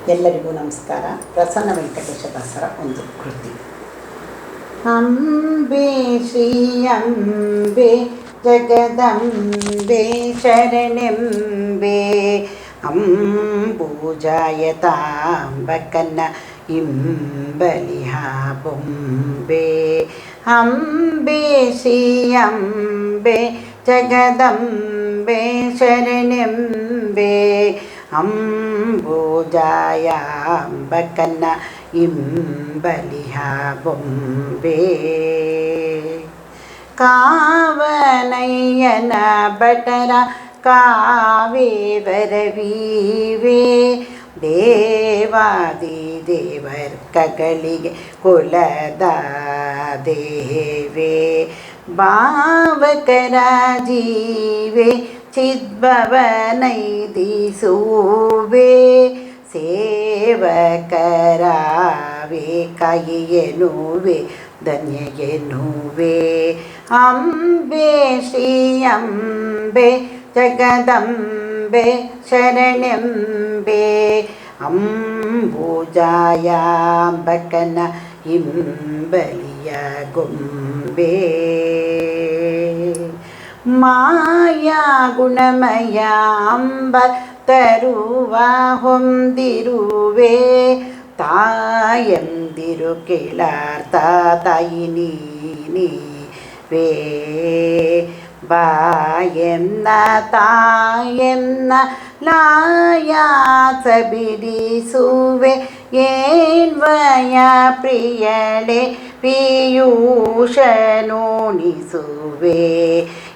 ಎಲ್ಲರಿಗೂ ನಮಸ್ಕಾರ. ಪ್ರಸನ್ನ ವೆಂಕಟೇಶ ದಾಸರ ಒಂದು ಕೃತಿ. ಅಂಬೆ ಶ್ರೀ ಅಂಬೆ ಜಗದಂಬೆ ಶರಣೆಂಬೆ ಅಂಬೂಜಾಯತಾಂಬಕನ್ನ ಇಂಬಲಿಹ ಬೊಂಬೆ. ಅಂಬೆ ಶ್ರೀ ಅಂಬೆ ಜಗದಂಬೆ ಶರಣೆಂಬೆ ಅಂಬೂಜಾಯಾಂಬಕನ್ನ ಇಂಬಲಿಹ ಬೊಂಬೆ. ಕಾವನಯ್ಯನ ಭಟರ ಕಾವೇ ವರವೀವೆ ದೇವಾದಿ ದೇವರ್ಕಗಳಿಗೆ ಕುಲದ ದೇವೆ. ಭಾವಕರ ಜೀವೆ ಚಿದ್ಭವನೈದಿಸುವೆ ಸೇವಕರಾವೆ ಕಾಯಿಯೆನುವೆ ಧನ್ಯೆನುವೆ. ಅಂಬೆ ಶ್ರೀ ಅಂಬೆ ಜಗದಂಬೆ ಶರಣೆಂಬೆ ಅಂಬೂಜಾಯಾಂಬಕನ ಇಂಬಲಿಯ ಗೊಂಬೆ. ಮಾಯಾ ಗುಣಮಯ ಅಂಬ ತರುವ ಹೊಂದಿರುವೆ ತಾಯಂದಿರು ಕೇಳಾರ್ಥ ತಾಯಿ ನೀನಿವೆ. ಬಾಯೆನ್ನ ತಾಯೆನ್ನ ಲಾಯಾಸ ಬಿಡಿಸುವೆ ಏನ್ವಯ ಪ್ರಿಯಳೆ ಪೀಯೂಷನೋಣಿಸುವೆ.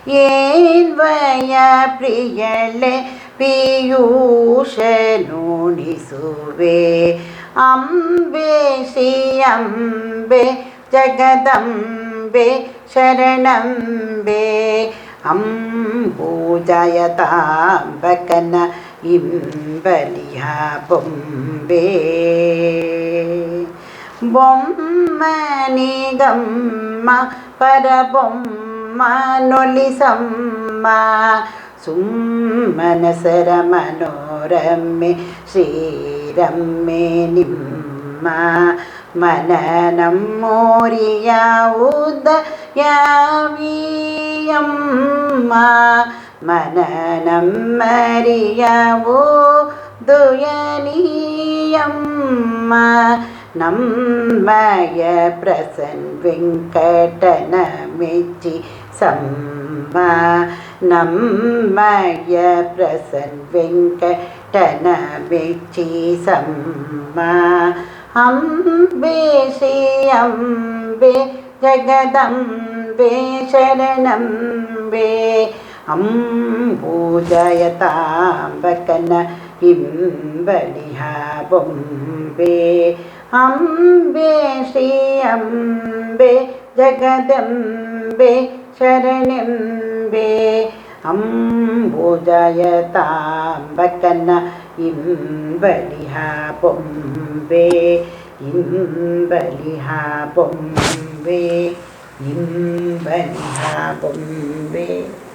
ಏನ್ವಯ ಪ್ರಿಯಳೆ ಪೀಯೂಷನೋಣಿಸುವೆ. ಅಂಬೆ ಶ್ರೀ ಅಂಬೆ ಜಗದಂಬೆ ಶರಣಂಬೆ ಅಂಬೂಜಾಯತಾಂಬಕನ ಇಂಬಲಿಹ ಬೊಂಬೆ. ಬೊಮ್ಮನಿಗಮ್ಮ ಪರಬೊಮ್ಮ ನೊಲಿಸಮ್ಮ ಸುಮ್ಮನಸರ ಮನೋರಮ್ಮೆ ಶ್ರೀರಮ್ಮೆ ನಿಮ್ಮ ಮನನಮ್ಮೋರಿಯ ಉದಯವಿಯಮ್ಮ ಮನನಮ್ಮರಿಯವು ದುಯನೀಯಮ್ಮ. ನಮ್ಮಯ ಪ್ರಸನ್ ವೆಂಕಟನ ಮೆಚ್ಚಿ ಸಮ್ಮ ನಮ್ಮಯ ಪ್ರಸನ್ ವೆಂಕಟನ ಮೆಚ್ಚಿ ಸಮ್ಮ. ಅಂಬೆ ಶ್ರೀ ಅಂಬೆ ಜಗದಂಬೆ ಶರಣಂಬೆ ಅಂಬೂಜಾಯತಾಂಬಕನ ಇಂಬಲಿಹ ಬೊಂಬೆ. ಅಂಬೆ ಶ್ರೀ ಅಂಬೆ ಜಗದಂಬೆ ಶರಣೆಂಬೆ ಅಂಬೂಜಾಯತಾಂಬಕನ ಇಂಬಲಿಹ ಬೊಂಬೆ. ಇಂಬಲಿಹ ಬೊಂಬೆ ಇಂಬಲಿಹ ಬೊಂಬೆ.